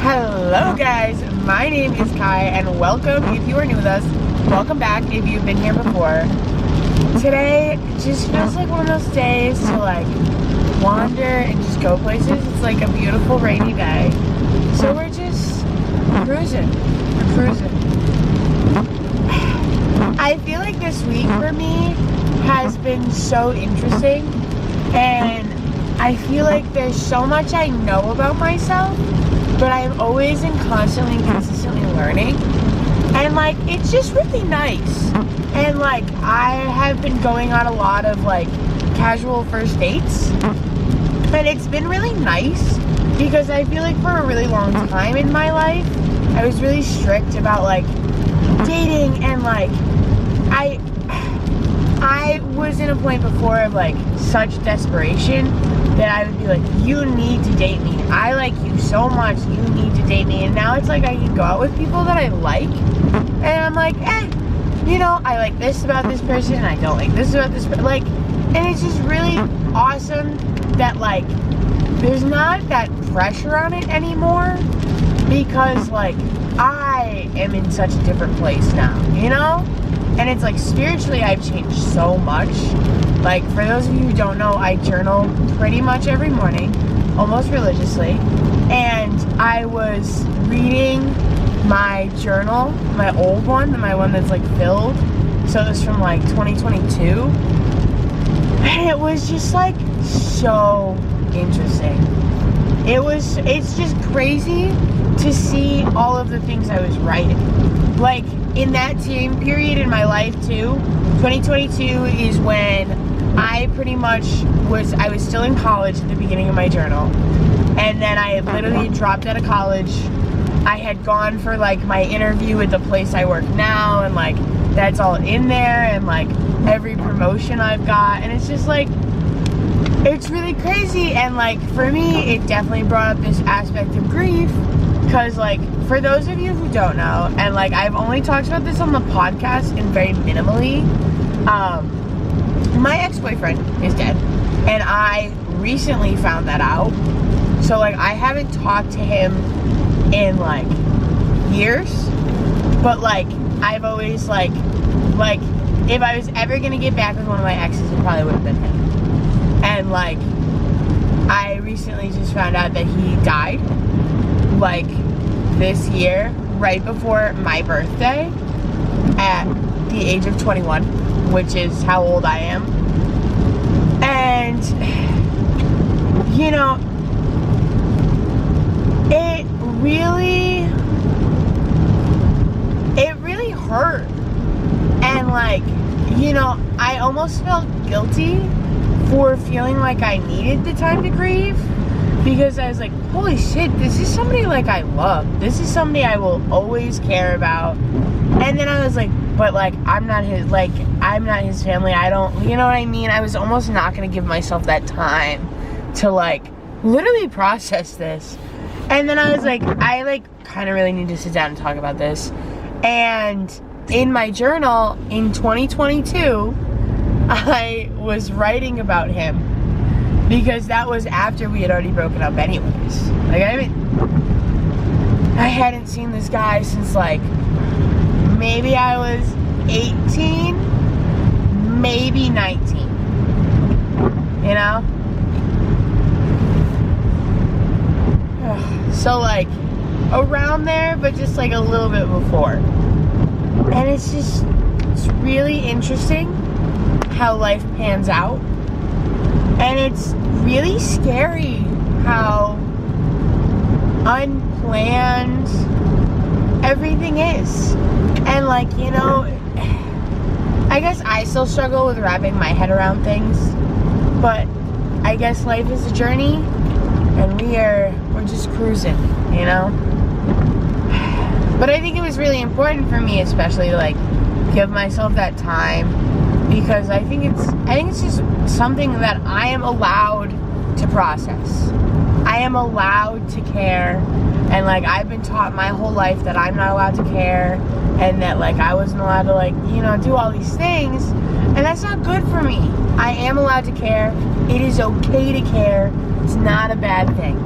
Hello guys, my name is Kai and welcome if you are new with us. Welcome back if you've been here before. Today just feels like one of those days to like wander and just go places. It's like a beautiful rainy day. So we're just cruising. We're cruising. I feel like this week for me has been so interesting, and I feel like there's so much I know about myself, but I'm always and constantly and consistently learning, and like it's just really nice. And like I have been going on a lot of like casual first dates, and it's been really nice because I feel like for a really long time in my life I was really strict about like dating, and like I was in a point before of like such desperation that I would be like, you need to date me. I like you so much, you need to date me. And now it's like I can go out with people that I like, and I'm like, you know, I like this about this person and I don't like this about this person. Like, and it's just really awesome that like there's not that pressure on it anymore, because like I am in such a different place now, you know? And it's like spiritually I've changed so much. Like for those of you who don't know, I journal pretty much every morning, almost religiously. And I was reading my journal, my old one, my one that's like filled. So it was from like 2022. And it was just like so interesting. It's just crazy to see all of the things I was writing. Like in that time period in my life too, 2022 is when I pretty much I was still in college at the beginning of my journal. And then I literally dropped out of college. I had gone for like my interview at the place I work now, and like that's all in there, and like every promotion I've got, and it's just like it's really crazy. And like for me it definitely brought up this aspect of grief, because like for those of you who don't know, and like I've only talked about this on the podcast and very minimally, my ex-boyfriend is dead, and I recently found that out. So like I haven't talked to him in like years, but like I've always like if I was ever gonna get back with one of my exes, it probably would have been him. And like I recently just found out that he died like this year, right before my birthday, at the age of 21, which is how old I am. And you know, it really hurt. And like, you know, I almost felt guilty for feeling like I needed the time to grieve, because I was like, holy shit, this is somebody like I love. This is somebody I will always care about. And then I was like, but like I'm not his family. I don't, you know what I mean? I was almost not gonna give myself that time to like literally process this. And then I was like, I like kind of really need to sit down and talk about this. And in my journal in 2022, I was writing about him, because that was after we had already broken up anyways. Like I hadn't seen this guy since like maybe I was 18, maybe 19, you know? So like around there, but just like a little bit before. And it's really interesting how life pans out. And it's really scary how unplanned everything is. And like, you know, I guess I still struggle with wrapping my head around things, but I guess life is a journey, and we're just cruising, you know? But I think it was really important for me, especially to like give myself that time, because I think it's just something that I am allowed to process. I am allowed to care, and like I've been taught my whole life that I'm not allowed to care, and that like I wasn't allowed to like, you know, do all these things, and that's not good for me. I am allowed to care. It is okay to care. It's not a bad thing.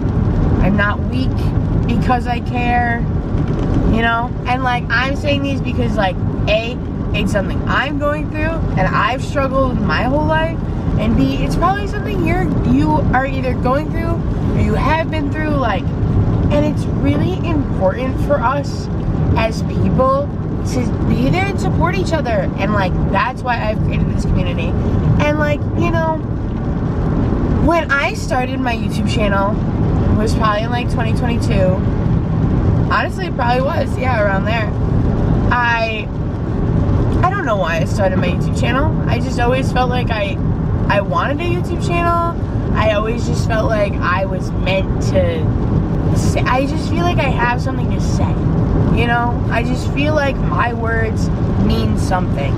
I'm not weak because I care, you know? And like, I'm saying these because like, A, it's something I'm going through and I've struggled my whole life, and B, it's probably something you are either going through or you have been through, like, and it's really important for us as people to be there and support each other. And like, that's why I've created this community. And like, you know, when I started my YouTube channel, it was probably in like 2022. Honestly, it probably was, yeah, around there. I don't know why I started my YouTube channel. I just always felt like I wanted a YouTube channel. I always just felt like I was meant to say, I just feel like I have something to say, you know? I just feel like my words mean something,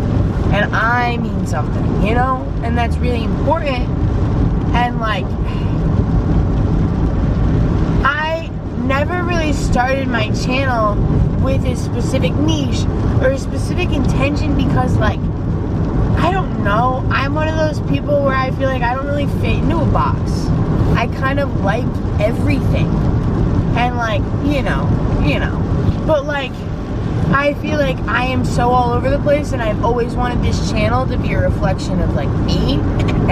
and I mean something, you know? And that's really important. And like, I never really started my channel with a specific niche or a specific intention, because like, I don't know, I'm one of those people where I feel like I don't really fit into a box. I kind of like everything. And like, you know, but like, I feel like I am so all over the place, and I've always wanted this channel to be a reflection of like me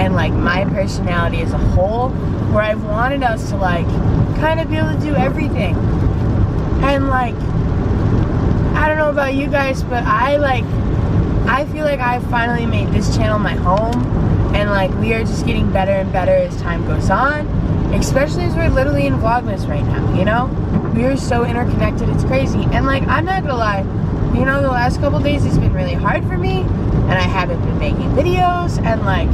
and like my personality as a whole, where I've wanted us to like kind of be able to do everything. And like, I don't know about you guys, but I feel like I finally made this channel my home, and like, we are just getting better and better as time goes on, especially as we're literally in vlogmas right now, you know? We are so interconnected, it's crazy. And like, I'm not gonna lie, you know, the last couple days it's been really hard for me, and I haven't been making videos, and like,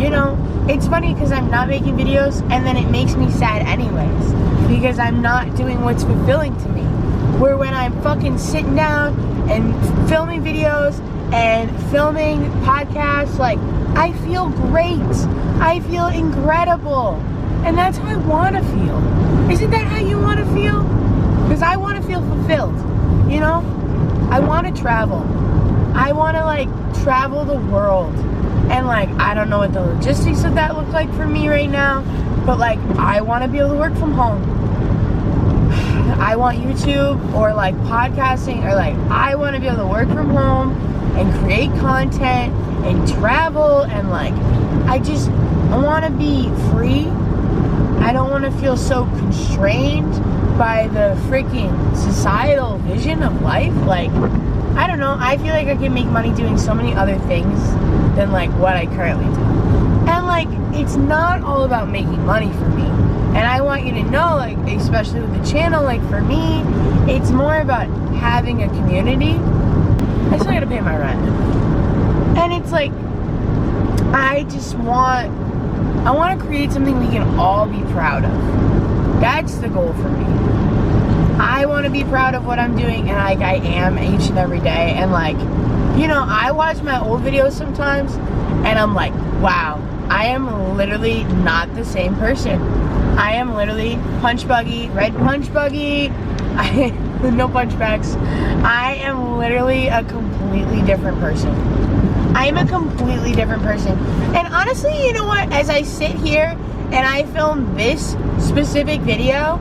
you know, it's funny because I'm not making videos, and then it makes me sad anyways, because I'm not doing what's fulfilling to me. Where when I'm fucking sitting down and filming videos and filming podcasts, like, I feel great. I feel incredible. And that's how I want to feel. Isn't that how you want to feel? Because I want to feel fulfilled, you know? I want to travel. I want to, like, travel the world. And, like, I don't know what the logistics of that look like for me right now, but, like, I want to be able to work from home. I want YouTube or, like, podcasting, or, like, I want to be able to work from home and create content and travel, and like, I want to be free. I don't want to feel so constrained by the freaking societal vision of life. Like, I don't know, I feel like I can make money doing so many other things than like what I currently do. And like, it's not all about making money for me. And I want you to know, like, especially with the channel, like, for me, it's more about having a community. I still gotta pay my rent. And it's like, I want to create something we can all be proud of. That's the goal for me. I want to be proud of what I'm doing, and like, I am each and every day. And like, you know, I watch my old videos sometimes, and I'm like, wow, I am literally not the same person. I am literally punch buggy, red punch buggy, no punchbacks. I am literally a completely different person. I am a completely different person. And honestly, you know what? As I sit here and I film this specific video,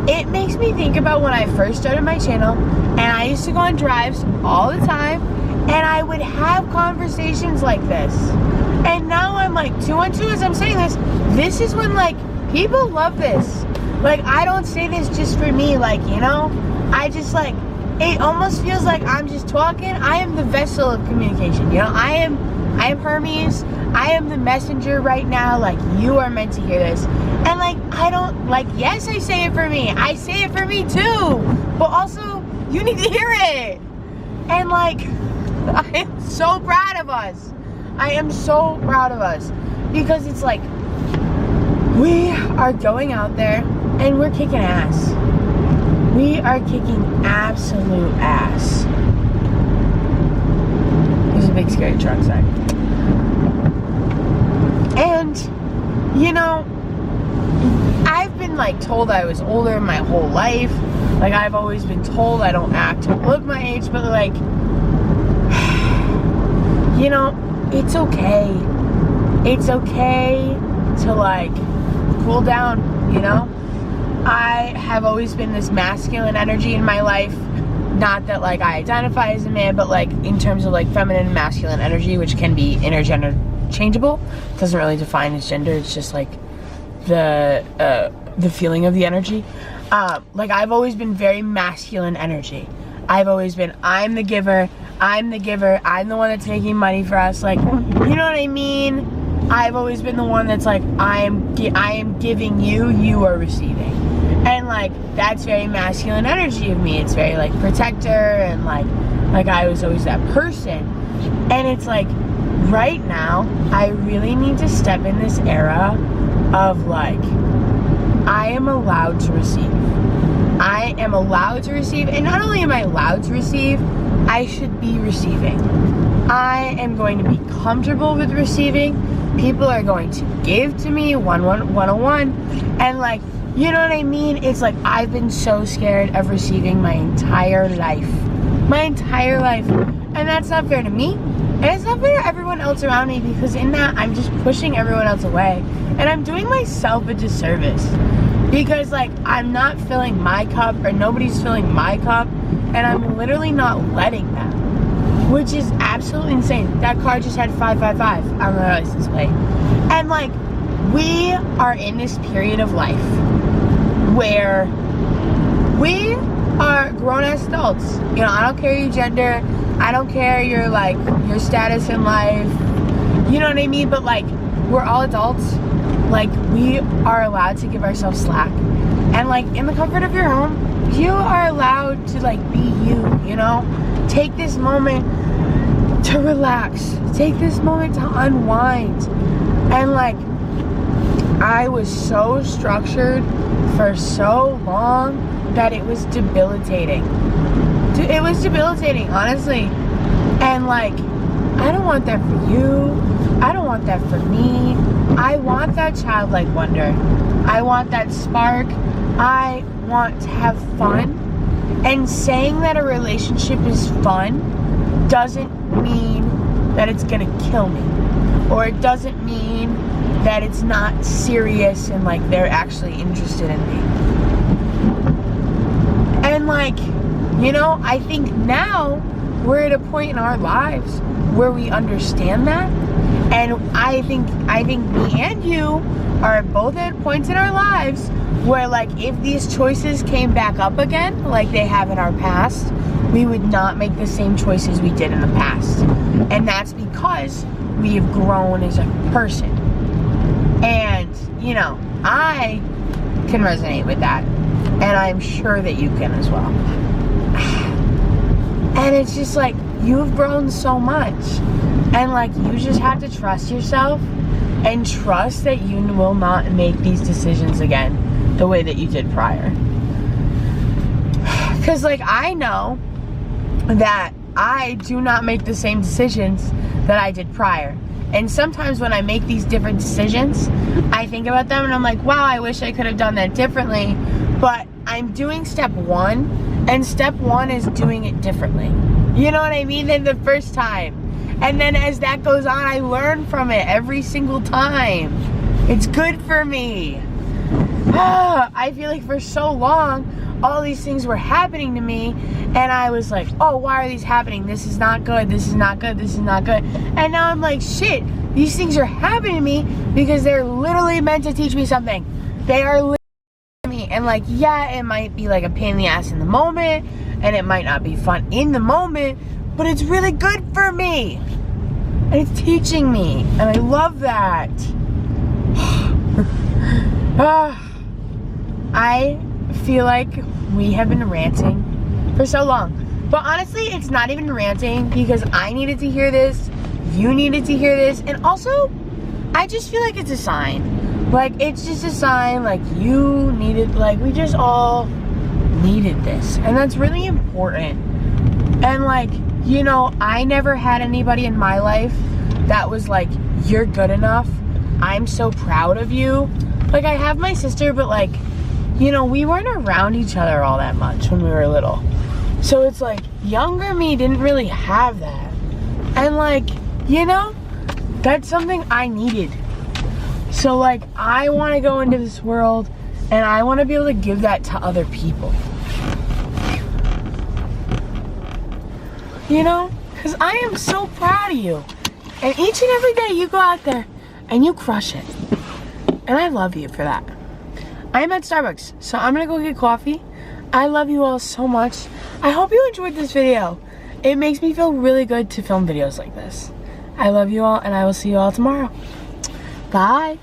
it makes me think about when I first started my channel, and I used to go on drives all the time, and I would have conversations like this. And now I'm like, 2 on 2 as I'm saying this, this is when like, people love this. Like, I don't say this just for me, like, you know? I just like, it almost feels like I'm just talking. I am the vessel of communication, you know? I am Hermes. I am the messenger right now. Like, you are meant to hear this. And like, I don't, like, yes, I say it for me. I say it for me too. But also, you need to hear it. And like, I am so proud of us. I am so proud of us. Because it's like, we are going out there and we're kicking ass. We are kicking absolute ass. There's a big scary truck outside. And, you know, I've been like told I was older my whole life. Like, I've always been told I don't act or look my age, but like, you know, it's okay. It's okay to like cool down, you know? I have always been this masculine energy in my life. Not that like I identify as a man, but like in terms of like feminine and masculine energy, which can be interchangeable. It doesn't really define its gender. It's just like the feeling of the energy. Like I've always been very masculine energy. I've always been, I'm the giver, I'm the one that's making money for us. Like, you know what I mean? I've always been the one that's like, I am giving you, you are receiving. And like, that's very masculine energy of me. It's very like protector and like I was always that person. And it's like, right now, I really need to step in this era of like, I am allowed to receive. I am allowed to receive, and not only am I allowed to receive, I should be receiving. I am going to be comfortable with receiving. People are going to give to me 101, and like, you know what I mean? It's like I've been so scared of receiving my entire life. And that's not fair to me, and it's not fair to everyone else around me, because in that I'm just pushing everyone else away, and I'm doing myself a disservice, because like I'm not filling my cup, or nobody's filling my cup, and I'm literally not letting them, which is absolutely insane. That car just had 555 on the license plate. And like, we are in this period of life where we are grown-ass adults. You know, I don't care your gender, I don't care your like your status in life, you know what I mean? But like, we're all adults. Like, we are allowed to give ourselves slack, and like in the comfort of your home, you are allowed to like be you know? Take this moment to relax, take this moment to unwind. And like, I was so structured for so long that it was debilitating. It was debilitating, honestly. And like, I don't want that for you. I don't want that for me. I want that childlike wonder. I want that spark. I want to have fun. And saying that a relationship is fun doesn't mean that it's gonna kill me. Or it doesn't mean that it's not serious and like they're actually interested in me. And like, you know, I think now we're at a point in our lives where we understand that. And I think me and you are both at points in our lives where like, if these choices came back up again, like they have in our past, we would not make the same choices we did in the past. And that's because we have grown as a person. And, you know, I can resonate with that. And I'm sure that you can as well. And it's just like, you've grown so much. And like, you just have to trust yourself and trust that you will not make these decisions again the way that you did prior. Because like, I know that I do not make the same decisions that I did prior. And sometimes when I make these different decisions, I think about them and I'm like, wow, I wish I could have done that differently. But I'm doing step one, and step one is doing it differently. You know what I mean? Than the first time. And then as that goes on, I learn from it every single time. It's good for me. I feel like for so long, all these things were happening to me, and I was like, oh, why are these happening? This is not good, this is not good, this is not good. And now I'm like, shit, these things are happening to me because they're literally meant to teach me something. They are literally me. And like, yeah, it might be like a pain in the ass in the moment, and it might not be fun in the moment, but it's really good for me. And it's teaching me, and I love that. I feel like we have been ranting for so long, but honestly, it's not even ranting, because I needed to hear this, you needed to hear this, and also I just feel like it's a sign. Like, it's just a sign, like, you needed, like, we just all needed this, and that's really important. And like, you know, I never had anybody in my life that was like, you're good enough, I'm so proud of you. Like, I have my sister, but like, you know, we weren't around each other all that much when we were little. So it's like, younger me didn't really have that. And like, you know, that's something I needed. So like, I want to go into this world And I want to be able to give that to other people. You know? Because I am so proud of you. And each and every day you go out there and you crush it. And I love you for that. I'm at Starbucks, so I'm going to go get coffee. I love you all so much. I hope you enjoyed this video. It makes me feel really good to film videos like this. I love you all, and I will see you all tomorrow. Bye.